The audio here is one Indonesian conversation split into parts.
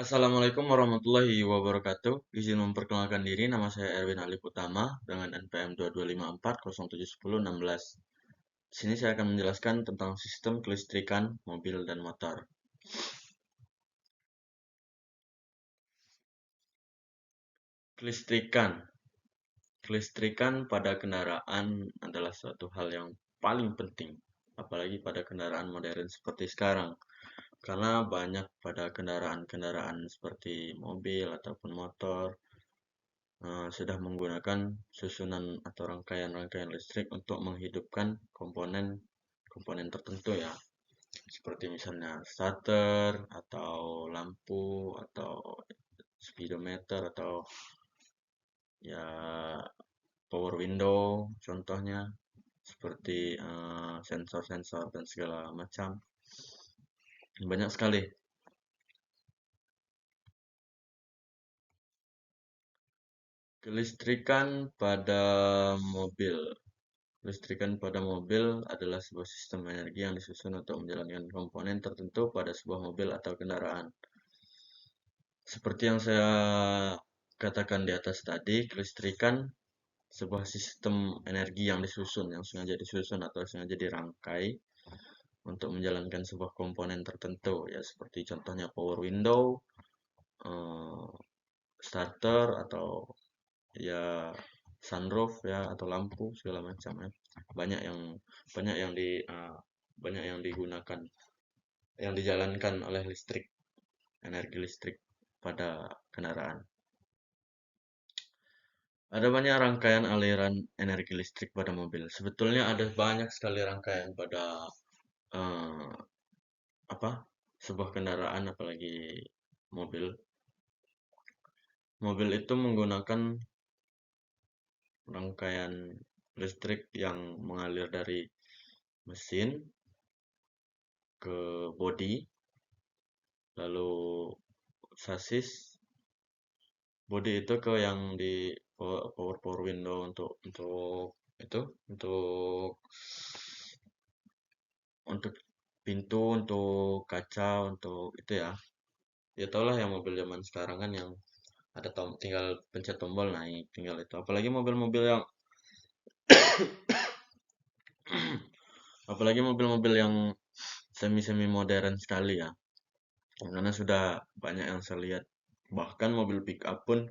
Assalamualaikum warahmatullahi wabarakatuh. Izin memperkenalkan diri, nama saya Erwin Alif Utama dengan NPM 2254071016. Di sini saya akan menjelaskan tentang sistem kelistrikan mobil dan motor. Kelistrikan. Kelistrikan pada kendaraan adalah suatu hal yang paling penting, apalagi pada kendaraan modern seperti sekarang. Karena banyak pada kendaraan-kendaraan seperti mobil ataupun motor sudah menggunakan susunan atau rangkaian-rangkaian listrik untuk menghidupkan komponen tertentu ya, seperti misalnya starter atau lampu atau speedometer atau ya power window contohnya, seperti sensor-sensor dan segala macam. Banyak sekali. Kelistrikan pada mobil. Listrikan pada mobil adalah sebuah sistem energi yang disusun untuk menjalankan komponen tertentu pada sebuah mobil atau kendaraan. Seperti yang saya katakan di atas tadi, kelistrikan sebuah sistem energi yang disusun, yang sengaja disusun atau sengaja dirangkai untuk menjalankan sebuah komponen tertentu, ya seperti contohnya power window, eh, starter atau ya sunroof ya atau lampu segala macam ya. Banyak yang banyak yang di banyak yang digunakan yang dijalankan oleh listrik, energi listrik pada kendaraan. Ada banyak rangkaian aliran energi listrik pada mobil. Sebetulnya ada banyak sekali rangkaian pada eh, apa sebuah kendaraan, apalagi mobil. Mobil itu menggunakan rangkaian listrik yang mengalir dari mesin ke bodi, lalu sasis, bodi itu ke yang di power power window untuk itu untuk pintu, untuk kaca, untuk itu ya. Ya tau lah yang mobil zaman sekarang kan yang ada tinggal pencet tombol naik, tinggal itu. Apalagi mobil-mobil yang semi-semi modern sekali ya. Karena sudah banyak yang saya lihat, bahkan mobil pick up pun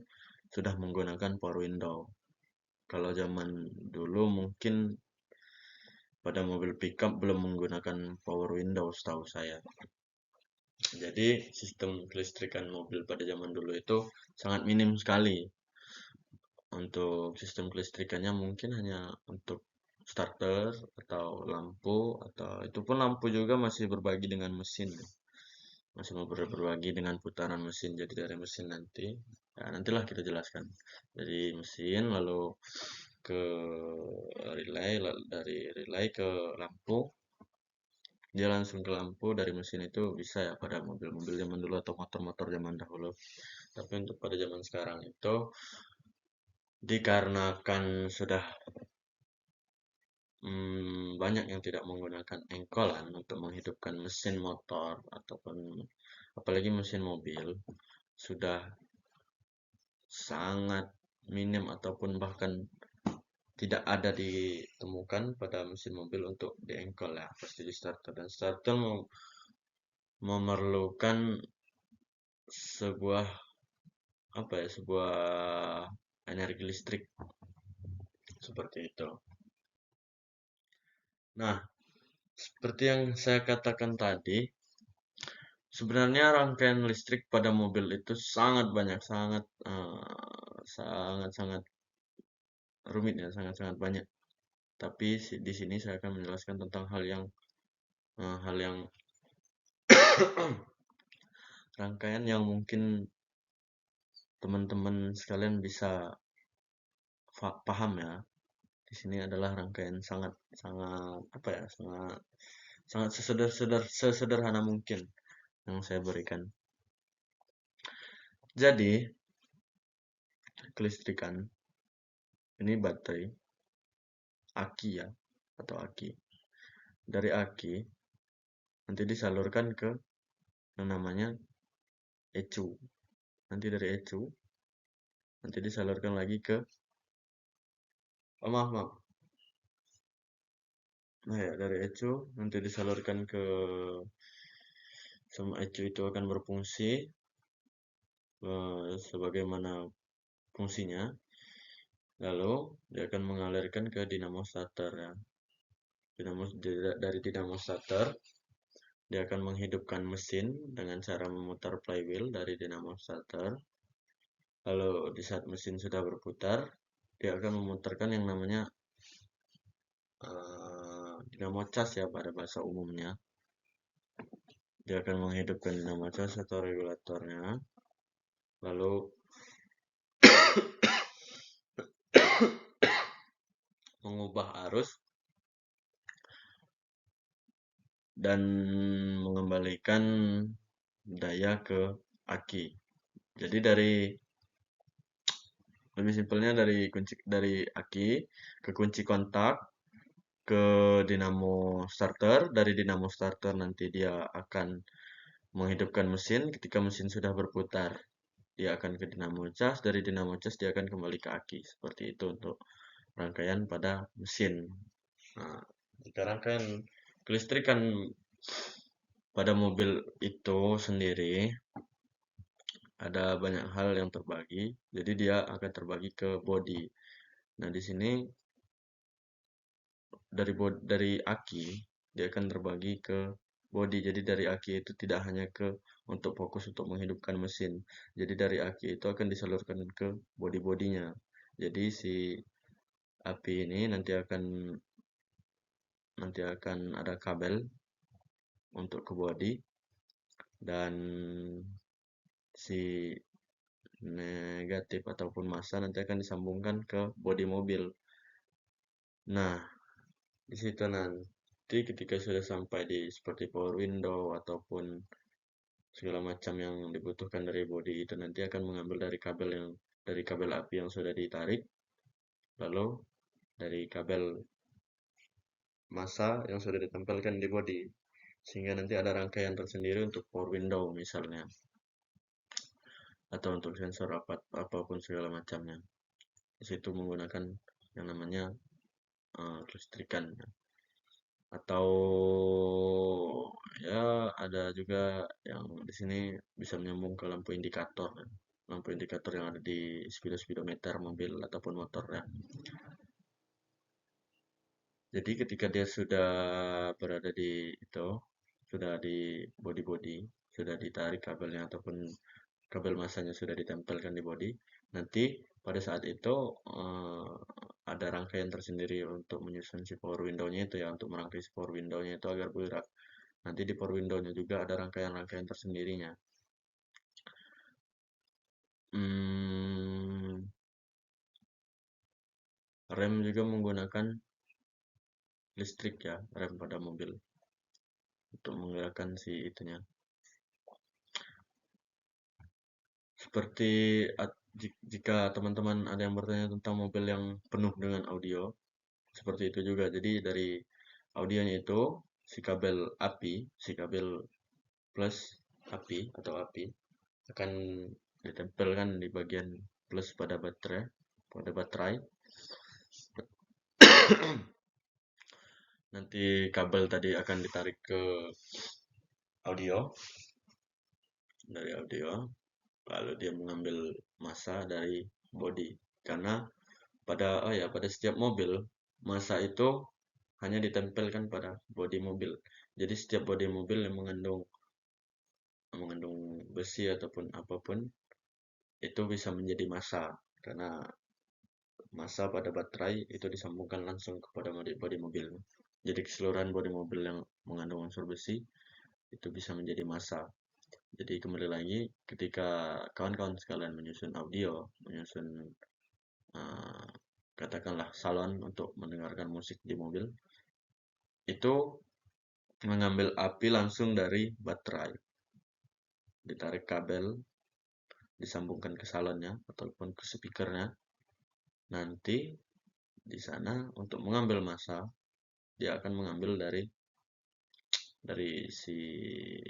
sudah menggunakan power window. Kalau zaman dulu mungkin pada mobil pickup belum menggunakan power window setahu saya. Jadi sistem kelistrikan mobil pada zaman dulu itu sangat minim sekali. Untuk sistem kelistrikannya mungkin hanya untuk starter atau lampu, atau itu pun lampu juga masih berbagi dengan mesin. Masih mau berbagi dengan putaran mesin. Jadi dari mesin nanti, ya nantilah kita jelaskan. Dari mesin lalu ke relay, dari relay ke lampu, dia langsung ke lampu. Dari mesin itu bisa ya pada mobil-mobil zaman dulu atau motor-motor zaman dahulu. Tapi untuk pada zaman sekarang itu dikarenakan sudah banyak yang tidak menggunakan engkolan untuk menghidupkan mesin motor ataupun apalagi mesin mobil, sudah sangat minim ataupun bahkan tidak ada ditemukan pada mesin mobil untuk diengkol ya, pasti di starter. Dan starter memerlukan sebuah sebuah energi listrik seperti itu. Nah, seperti yang saya katakan tadi, sebenarnya rangkaian listrik pada mobil itu sangat banyak, sangat rumit ya, sangat-sangat banyak. Tapi di sini saya akan menjelaskan tentang hal yang rangkaian yang mungkin teman-teman sekalian bisa paham ya. Di sini adalah rangkaian sangat sangat sangat sangat sesederhana mungkin yang saya berikan. Jadi, kelistrikan ini baterai, aki ya, atau aki. Dari aki nanti disalurkan ke yang namanya ECU. Nanti dari ECU nanti disalurkan lagi ke maaf. Nah ya, dari ECU nanti disalurkan ke semua ECU itu akan berfungsi sebagaimana fungsinya. Lalu dia akan mengalirkan ke dinamo starter ya. Dari dinamo starter dia akan menghidupkan mesin dengan cara memutar flywheel dari dinamo starter. Lalu di saat mesin sudah berputar, dia akan memutarkan yang namanya dinamo cas ya pada bahasa umumnya. Dia akan menghidupkan dinamo cas atau regulatornya. Lalu mengubah arus dan mengembalikan daya ke aki. Jadi lebih simpelnya dari aki ke kunci kontak ke dinamo starter. Dari dinamo starter nanti dia akan menghidupkan mesin. Ketika mesin sudah berputar, dia akan ke dinamo cas. Dari dinamo cas dia akan kembali ke aki. Seperti itu untuk rangkaian pada mesin. Nah, jika rangkaian kelistrikan pada mobil itu sendiri ada banyak hal yang terbagi. Jadi dia akan terbagi ke body. Nah, di sini dari aki dia akan terbagi ke body. Jadi dari aki itu tidak hanya untuk fokus untuk menghidupkan mesin. Jadi dari aki itu akan disalurkan ke body-bodinya. Jadi si api ini nanti akan ada kabel untuk ke body dan si negatif ataupun massa nanti akan disambungkan ke body mobil. Nah, di situ nanti ketika sudah sampai di seperti power window ataupun segala macam yang dibutuhkan dari body itu nanti akan mengambil dari kabel api yang sudah ditarik, lalu dari kabel massa yang sudah ditempelkan di body, sehingga nanti ada rangkaian tersendiri untuk power window misalnya, atau untuk sensor apapun segala macamnya. Di situ menggunakan yang namanya kelistrikan, atau ya ada juga yang di sini bisa menyambung ke lampu indikator, lampu indikator yang ada di speedometer mobil ataupun motor ya. Jadi ketika dia sudah berada di itu, sudah di body, sudah ditarik kabelnya ataupun kabel masanya sudah ditempelkan di body, nanti pada saat itu ada rangkaian tersendiri untuk menyusun si power window-nya itu ya, untuk merangkai si power window-nya itu agar bergerak. Nanti di power window-nya juga ada rangkaian-rangkaian tersendirinya. Rem juga menggunakan listrik ya, rem pada mobil untuk menggerakkan si itunya. Seperti jika teman-teman ada yang bertanya tentang mobil yang penuh dengan audio, seperti itu juga. Jadi dari audionya itu si kabel plus api akan ditempelkan di bagian plus pada baterai. Nanti kabel tadi akan ditarik ke dari audio, lalu dia mengambil massa dari body. Karena pada setiap mobil massa itu hanya ditempelkan pada bodi mobil. Jadi setiap bodi mobil yang mengandung besi ataupun apapun itu bisa menjadi massa, karena massa pada baterai itu disambungkan langsung kepada bodi mobil. Jadi keseluruhan bodi mobil yang mengandung unsur besi itu bisa menjadi massa. Jadi kembali lagi ketika kawan-kawan sekalian menyusun audio, menyusun katakanlah salon untuk mendengarkan musik di mobil, itu mengambil api langsung dari baterai, ditarik kabel, disambungkan ke salonnya ataupun ke speakernya. Nanti di sana untuk mengambil massa, dia akan mengambil dari si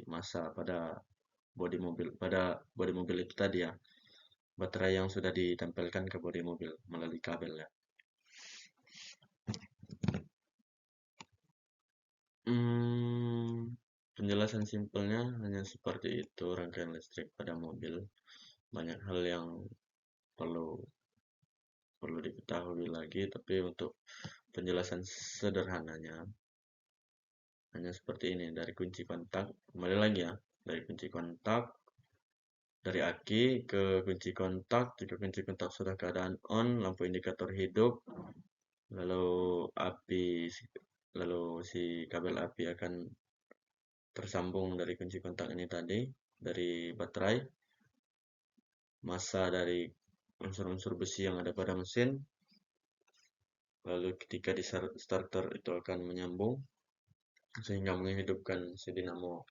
massa pada bodi mobil itu tadi ya, baterai yang sudah ditempelkan ke bodi mobil melalui kabel ya. Penjelasan simpelnya hanya seperti itu rangkaian listrik pada mobil. Banyak hal yang perlu diketahui lagi, tapi untuk penjelasan sederhananya hanya seperti ini. Dari kunci kontak, kembali lagi ya, dari kunci kontak, dari aki ke kunci kontak. Jika kunci kontak sudah keadaan on, lampu indikator hidup, lalu si kabel api akan tersambung dari kunci kontak ini tadi, dari baterai, massa dari unsur-unsur besi yang ada pada mesin. Lalu ketika di starter itu akan menyambung sehingga menghidupkan si dinamo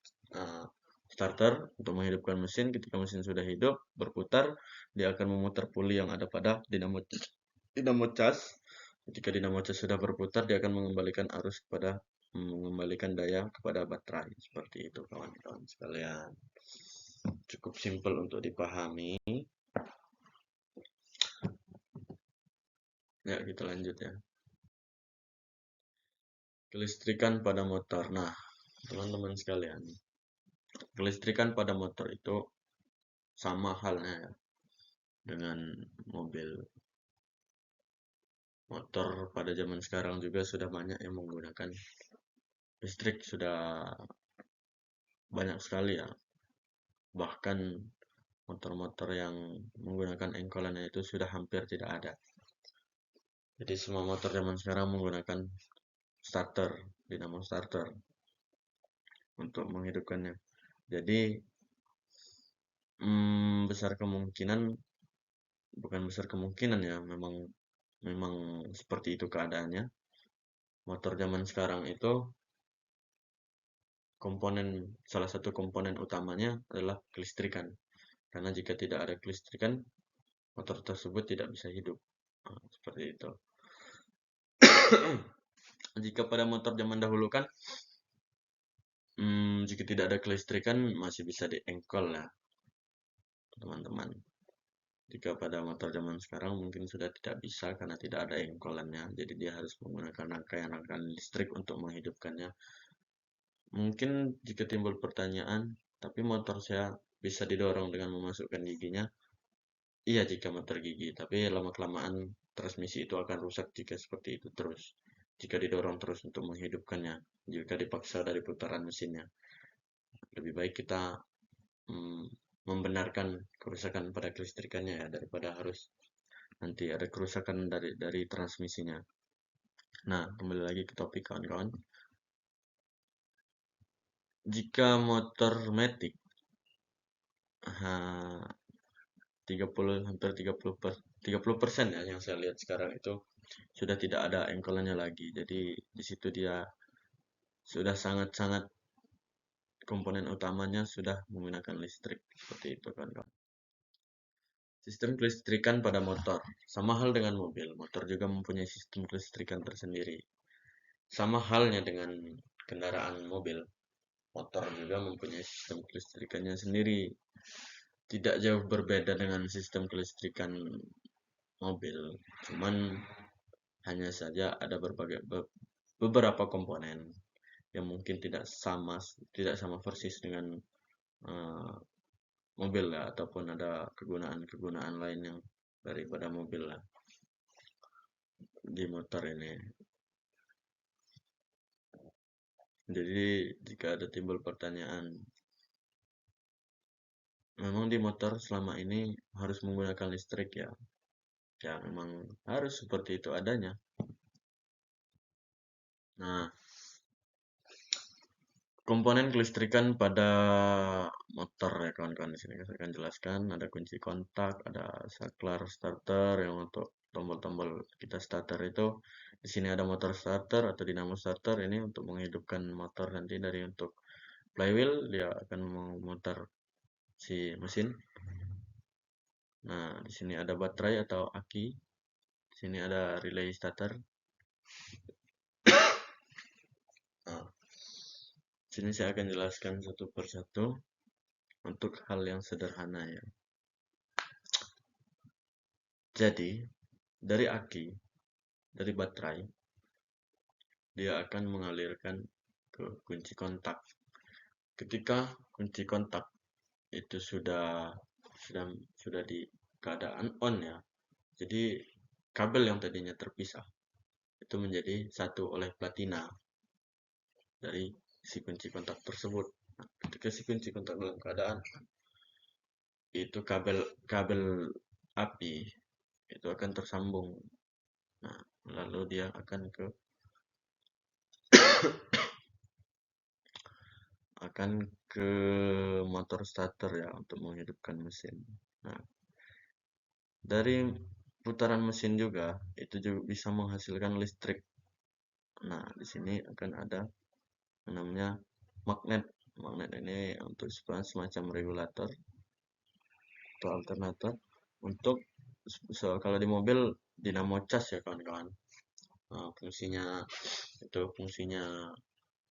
starter untuk menghidupkan mesin. Ketika mesin sudah hidup berputar, dia akan memutar puli yang ada pada dinamo cas. Ketika dinamo cas sudah berputar, dia akan mengembalikan daya kepada baterai. Seperti itu kawan-kawan sekalian. Cukup simpel untuk dipahami. Ya, kita lanjut ya. Kelistrikan pada motor. Nah, teman-teman sekalian, kelistrikan pada motor itu sama halnya ya dengan mobil. Motor pada zaman sekarang juga sudah banyak yang menggunakan listrik, sudah banyak sekali ya. Bahkan motor-motor yang menggunakan engkolannya itu sudah hampir tidak ada. Jadi semua motor zaman sekarang menggunakan starter, dinamo starter untuk menghidupkannya. Jadi besar kemungkinan, bukan besar kemungkinan ya, memang seperti itu keadaannya. Motor zaman sekarang itu salah satu komponen utamanya adalah kelistrikan. Karena jika tidak ada kelistrikan, motor tersebut tidak bisa hidup. Seperti itu. Jika pada motor zaman dahulu kan, jika tidak ada kelistrikan masih bisa diengkol ya, teman-teman. Jika pada motor zaman sekarang mungkin sudah tidak bisa karena tidak ada engkolannya. Jadi dia harus menggunakan rangkaian listrik untuk menghidupkannya. Mungkin jika timbul pertanyaan, tapi motor saya bisa didorong dengan memasukkan giginya. Iya jika motor gigi, tapi lama-kelamaan transmisi itu akan rusak jika seperti itu terus. Jika didorong terus untuk menghidupkannya, jika dipaksa dari putaran mesinnya. Lebih baik kita membenarkan kerusakan pada kelistrikannya ya, daripada harus nanti ada kerusakan dari transmisinya. Nah, kembali lagi ke topik kawan-kawan. Jika motor matic 30% ya yang saya lihat sekarang itu sudah tidak ada engkolannya lagi. Jadi di situ dia sudah sangat-sangat komponen utamanya sudah menggunakan listrik seperti itu kan. Sistem kelistrikan pada motor sama hal dengan mobil. Motor juga mempunyai sistem kelistrikan tersendiri. Sama halnya dengan kendaraan mobil. Motor juga mempunyai sistem kelistrikannya sendiri. Tidak jauh berbeda dengan sistem kelistrikan mobil. Cuman hanya saja ada beberapa komponen yang mungkin tidak sama persis dengan mobil ya, ataupun ada kegunaan lain yang daripada mobil lah di motor ini. Jadi jika ada timbul pertanyaan, memang di motor selama ini harus menggunakan listrik ya? Ya memang harus seperti itu adanya. Nah, komponen kelistrikan pada motor ya kawan-kawan, di sini saya akan jelaskan. Ada kunci kontak, ada saklar starter yang untuk tombol-tombol kita starter itu. Di sini ada motor starter atau dinamo starter, ini untuk menghidupkan motor nanti. Dari untuk flywheel dia akan memutar si mesin. Nah, di sini ada baterai atau aki. Di sini ada relay starter. Nah, sini saya akan jelaskan satu persatu. untuk hal yang sederhana ya. Jadi dari aki, dari baterai, dia akan mengalirkan ke kunci kontak. Ketika kunci kontak itu sudah sudah di keadaan on ya. Jadi kabel yang tadinya terpisah itu menjadi satu oleh platina dari si kunci kontak tersebut. Nah, ketika si kunci kontak dalam keadaan itu kabel kabel api itu akan tersambung. Nah, lalu dia akan ke motor starter ya untuk menghidupkan mesin. Nah, dari putaran mesin juga itu juga bisa menghasilkan listrik. Nah, di sini akan ada yang namanya magnet. Magnet ini untuk semacam regulator atau alternator untuk kalau di mobil dinamo cas ya kawan-kawan. Nah, fungsinya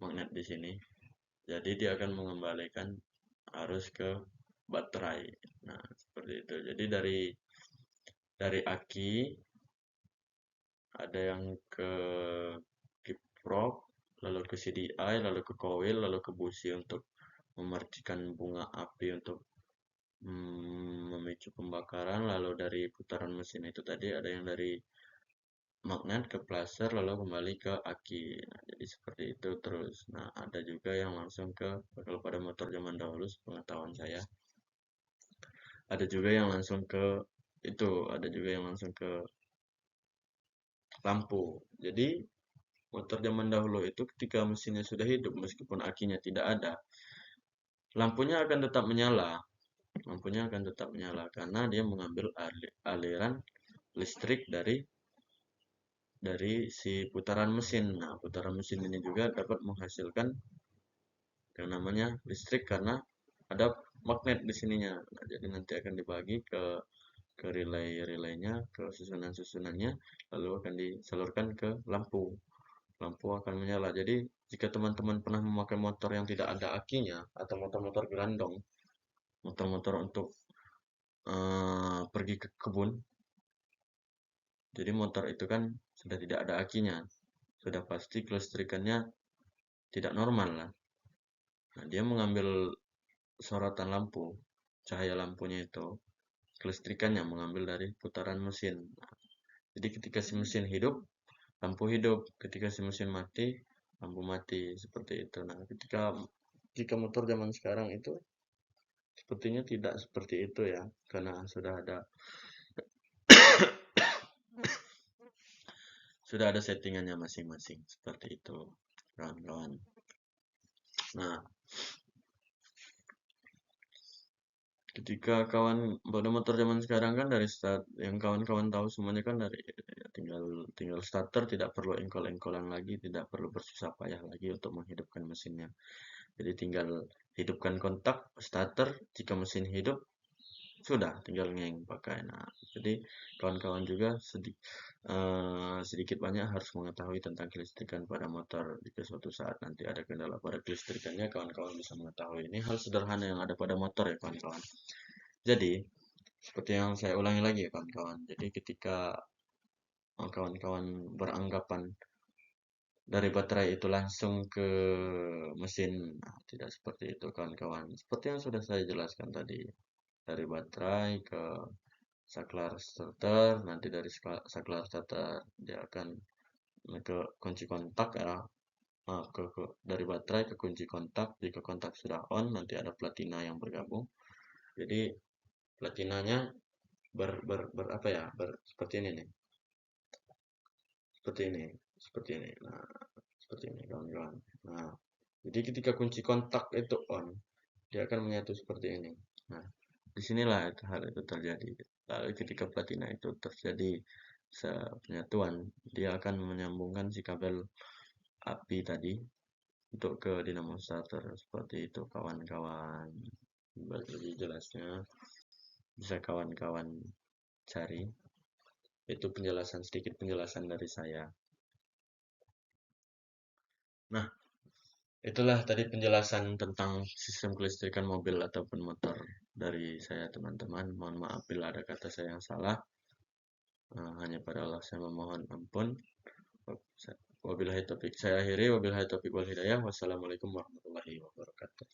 magnet di sini. Jadi dia akan mengembalikan arus ke baterai. Nah, seperti itu. Jadi dari aki ada yang ke kiprok, lalu ke CDI, lalu ke coil, lalu ke busi untuk memarcikan bunga api untuk memicu pembakaran. Lalu dari putaran mesin itu tadi ada yang dari magnet ke placer lalu kembali ke aki. Nah, jadi seperti itu terus. Nah, ada juga yang langsung ke kalau pada motor zaman dahulu sepengetahuan saya. Ada juga yang langsung ke ada juga yang langsung ke lampu. Jadi motor zaman dahulu itu ketika mesinnya sudah hidup meskipun akinya tidak ada, lampunya akan tetap menyala. Lampunya akan tetap menyala karena dia mengambil aliran listrik dari si putaran mesin. Nah, putaran mesin ini juga dapat menghasilkan yang namanya listrik karena ada magnet di sininya. Nah, jadi nanti akan dibagi ke relay-relaynya, ke susunan-susunannya, lalu akan disalurkan ke lampu. Lampu akan menyala. Jadi, jika teman-teman pernah memakai motor yang tidak ada akinya atau motor-motor gerandong, motor-motor untuk pergi ke kebun, jadi motor itu kan sudah tidak ada akinya, sudah pasti kelistrikannya tidak normal lah. Nah, dia mengambil sorotan lampu, cahaya lampunya itu, kelistrikannya mengambil dari putaran mesin. Nah, jadi ketika si mesin hidup, lampu hidup. Ketika si mesin mati, lampu mati. Seperti itu. Nah, jika motor zaman sekarang itu sepertinya tidak seperti itu ya, karena sudah ada settingannya masing-masing seperti itu, kawan-kawan. Nah, ketika pada motor zaman sekarang kan dari start yang kawan-kawan tahu semuanya kan dari tinggal starter, tidak perlu engkol-engkolan lagi, tidak perlu bersusah payah lagi untuk menghidupkan mesinnya. Jadi tinggal hidupkan kontak starter, jika mesin hidup sudah tinggal ngeng pakai. Nah, jadi kawan-kawan juga sedikit banyak harus mengetahui tentang kelistrikan pada motor. Jika suatu saat nanti ada kendala pada kelistrikannya, kawan-kawan bisa mengetahui. Ini hal sederhana yang ada pada motor ya kawan-kawan. Jadi seperti yang saya ulangi lagi ya kawan-kawan. Jadi ketika kawan-kawan beranggapan dari baterai itu langsung ke mesin, nah, tidak seperti itu kawan-kawan. Seperti yang sudah saya jelaskan tadi, dari baterai ke saklar starter, nanti dari saklar starter dia akan ke kunci kontak ya. Dari baterai ke kunci kontak, jika kontak sudah on nanti ada platina yang bergabung. Jadi platinanya apa ya, seperti ini nih, seperti ini, seperti ini. Nah, seperti ini kawan-kawan. Nah, jadi ketika kunci kontak itu on, dia akan menyatu seperti ini. Nah, disinilah hal itu terjadi. Lalu ketika platina itu terjadi penyatuan, dia akan menyambungkan si kabel api tadi untuk ke dinamo starter. Seperti itu kawan-kawan. Lebih jelasnya bisa kawan-kawan cari. Itu sedikit penjelasan dari saya. Nah, Itulah tadi penjelasan tentang sistem kelistrikan mobil ataupun motor dari saya teman-teman. Mohon maaf bila ada kata saya yang salah. Hanya pada Allah saya memohon ampun. Wabillahi taufik. Saya akhiri wabillahi taufik wal hidayah. Wassalamualaikum warahmatullahi wabarakatuh.